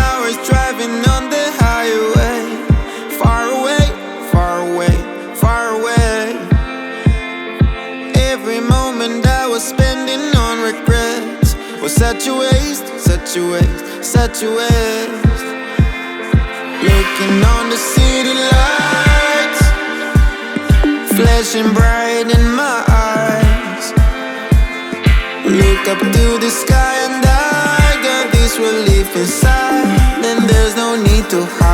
hours driving on the highway. Far away, far away, far away. Every moment I was spending on regrets was such a waste, such a waste, such a waste. Looking on the city lights, flashing bright in my eyes. Look up to the sky and I got this relief inside. Then there's no need to hide.